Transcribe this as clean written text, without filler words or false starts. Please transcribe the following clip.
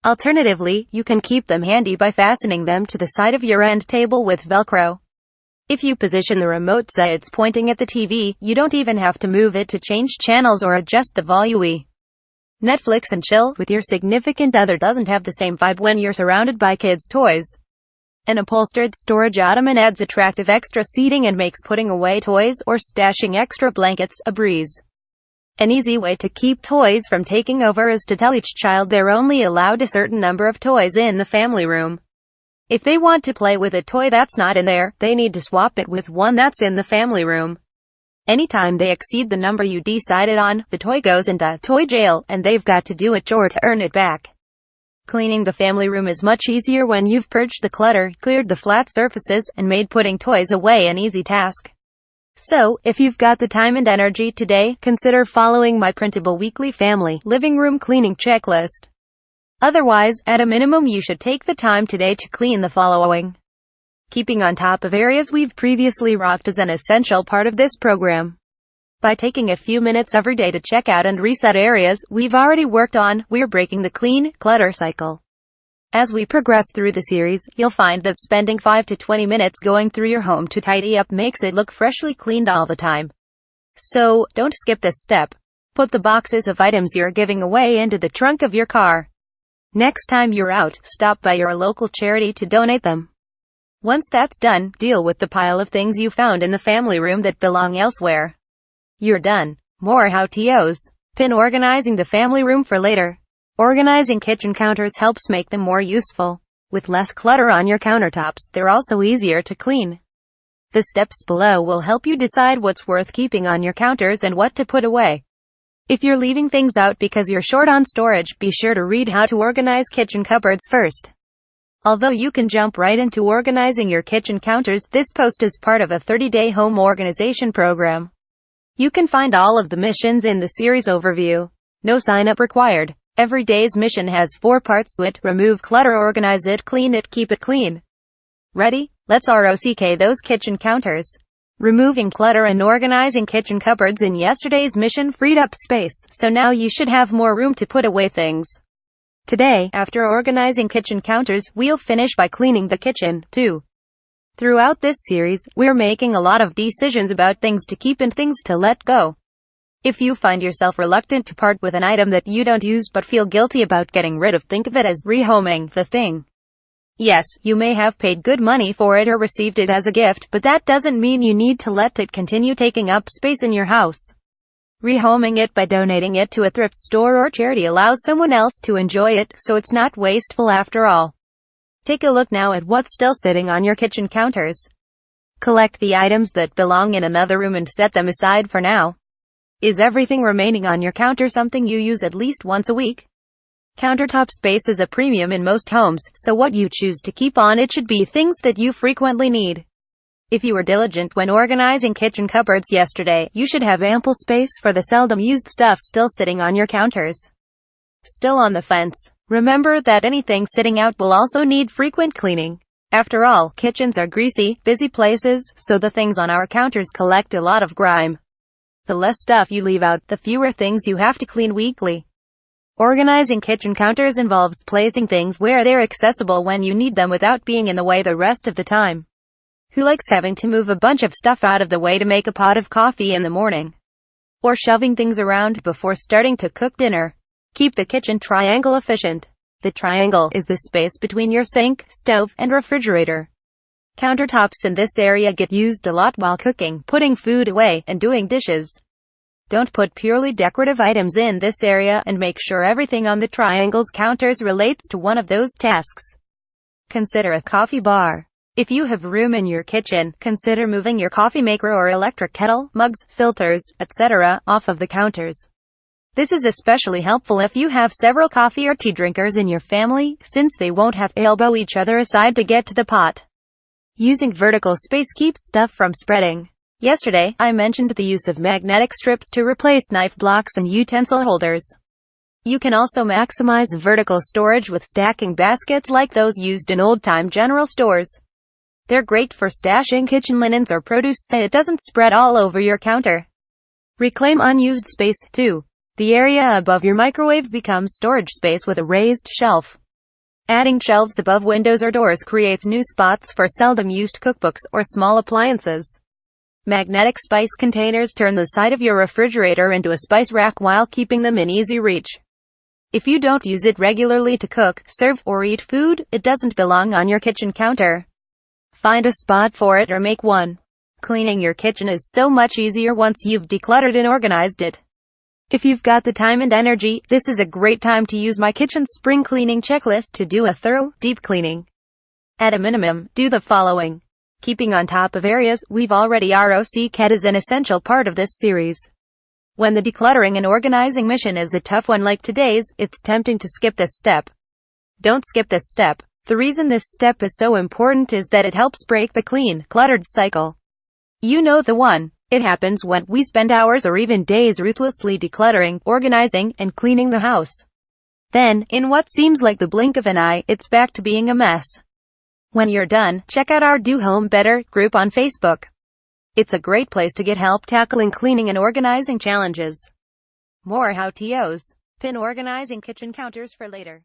Alternatively, you can keep them handy by fastening them to the side of your end table with Velcro. If you position the remote so it's pointing at the TV, you don't even have to move it to change channels or adjust the volume. Netflix and chill with your significant other doesn't have the same vibe when you're surrounded by kids' toys. An upholstered storage ottoman adds attractive extra seating and makes putting away toys or stashing extra blankets a breeze. An easy way to keep toys from taking over is to tell each child they're only allowed a certain number of toys in the family room. If they want to play with a toy that's not in there, they need to swap it with one that's in the family room. Anytime they exceed the number you decided on, the toy goes into toy jail, and they've got to do a chore to earn it back. Cleaning the family room is much easier when you've purged the clutter, cleared the flat surfaces, and made putting toys away an easy task. So, if you've got the time and energy today, consider following my printable weekly family living room cleaning checklist. Otherwise, at a minimum you should take the time today to clean the following. Keeping on top of areas we've previously rocked is an essential part of this program. By taking a few minutes every day to check out and reset areas we've already worked on, we're breaking the clean, clutter cycle. As we progress through the series, you'll find that spending 5 to 20 minutes going through your home to tidy up makes it look freshly cleaned all the time. So, don't skip this step. Put the boxes of items you're giving away into the trunk of your car. Next time you're out, stop by your local charity to donate them. Once that's done, deal with the pile of things you found in the family room that belong elsewhere. You're done. More how-tos. Pin organizing the family room for later. Organizing kitchen counters helps make them more useful. With less clutter on your countertops, they're also easier to clean. The steps below will help you decide what's worth keeping on your counters and what to put away. If you're leaving things out because you're short on storage, be sure to read how to organize kitchen cupboards first. Although you can jump right into organizing your kitchen counters, this post is part of a 30-day home organization program. You can find all of the missions in the series overview. No sign-up required. Every day's mission has 4 parts to it: remove clutter, organize it, clean it, keep it clean. Ready? Let's rock those kitchen counters. Removing clutter and organizing kitchen cupboards in yesterday's mission freed up space, so now you should have more room to put away things. Today, after organizing kitchen counters, we'll finish by cleaning the kitchen, too. Throughout this series, we're making a lot of decisions about things to keep and things to let go. If you find yourself reluctant to part with an item that you don't use but feel guilty about getting rid of, think of it as rehoming the thing. Yes, you may have paid good money for it or received it as a gift, but that doesn't mean you need to let it continue taking up space in your house. Rehoming it by donating it to a thrift store or charity allows someone else to enjoy it, so it's not wasteful after all. Take a look now at what's still sitting on your kitchen counters. Collect the items that belong in another room and set them aside for now. Is everything remaining on your counter something you use at least once a week? Countertop space is a premium in most homes, so what you choose to keep on it should be things that you frequently need. If you were diligent when organizing kitchen cupboards yesterday, you should have ample space for the seldom used stuff still sitting on your counters. Still on the fence? Remember that anything sitting out will also need frequent cleaning. After all, kitchens are greasy, busy places, so the things on our counters collect a lot of grime. The less stuff you leave out, the fewer things you have to clean weekly. Organizing kitchen counters involves placing things where they're accessible when you need them without being in the way the rest of the time. Who likes having to move a bunch of stuff out of the way to make a pot of coffee in the morning? Or shoving things around before starting to cook dinner? Keep the kitchen triangle efficient. The triangle is the space between your sink, stove, and refrigerator. Countertops in this area get used a lot while cooking, putting food away, and doing dishes. Don't put purely decorative items in this area, and make sure everything on the triangle's counters relates to one of those tasks. Consider a coffee bar. If you have room in your kitchen, consider moving your coffee maker or electric kettle, mugs, filters, etc., off of the counters. This is especially helpful if you have several coffee or tea drinkers in your family, since they won't have to elbow each other aside to get to the pot. Using vertical space keeps stuff from spreading. Yesterday, I mentioned the use of magnetic strips to replace knife blocks and utensil holders. You can also maximize vertical storage with stacking baskets like those used in old-time general stores. They're great for stashing kitchen linens or produce so it doesn't spread all over your counter. Reclaim unused space, too. The area above your microwave becomes storage space with a raised shelf. Adding shelves above windows or doors creates new spots for seldom-used cookbooks or small appliances. Magnetic spice containers turn the side of your refrigerator into a spice rack while keeping them in easy reach. If you don't use it regularly to cook, serve, or eat food, it doesn't belong on your kitchen counter. Find a spot for it or make one. Cleaning your kitchen is so much easier once you've decluttered and organized it. If you've got the time and energy, this is a great time to use my kitchen spring cleaning checklist to do a thorough, deep cleaning. At a minimum, do the following. Keeping on top of areas we've already ROC'd is an essential part of this series. When the decluttering and organizing mission is a tough one like today's, it's tempting to skip this step. Don't skip this step. The reason this step is so important is that it helps break the clean, cluttered cycle. You know the one. It happens when we spend hours or even days ruthlessly decluttering, organizing, and cleaning the house. Then, in what seems like the blink of an eye, it's back to being a mess. When you're done, check out our Do Home Better group on Facebook. It's a great place to get help tackling cleaning and organizing challenges. More how-tos. Pin organizing kitchen counters for later.